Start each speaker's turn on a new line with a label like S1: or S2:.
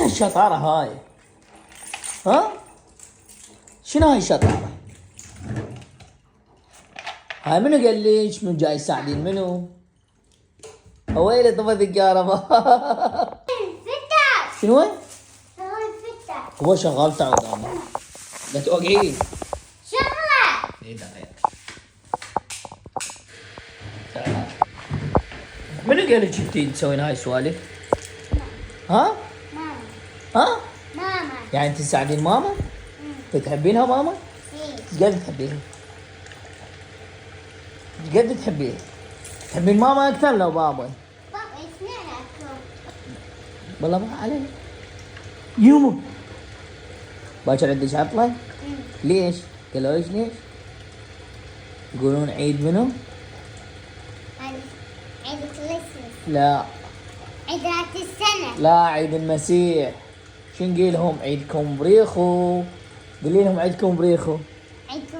S1: هالشطارة هاي؟ ها؟ شنو هاي الشطارة؟ هاي منو قال ليش منو جاي يساعدين منو؟ ويلي طفت الكهرباء.
S2: فتح.
S1: شنو؟
S2: هاي فتح.
S1: هو شغال تعود انا. لا توقعين.
S2: شغلة.
S1: ايه دقيقة. منو قال لك انتي تسوين هاي السوالف؟ ها؟
S2: ماما.
S1: ها؟
S2: ماما.
S1: يعني انت تساعدين ماما؟ تحبينها ماما؟
S2: سي.
S1: ايش قد تحبينها؟ ايش قد تحبينها؟ تحبين ماما اكثر لو بابا؟
S2: بابا اثنين اكل.
S1: والله ما علي. يومو باكر عندك عطلة؟ ليش؟ قالوا ايش ليش؟ يقولون عيد منو؟
S2: عيد كريسمس.
S1: لا
S2: عيد رأس السنة.
S1: لا عيد المسيح. شو نقول لهم؟ عيدكم بريخو. قولي لهم عيدكم بريخو.
S2: عيدكم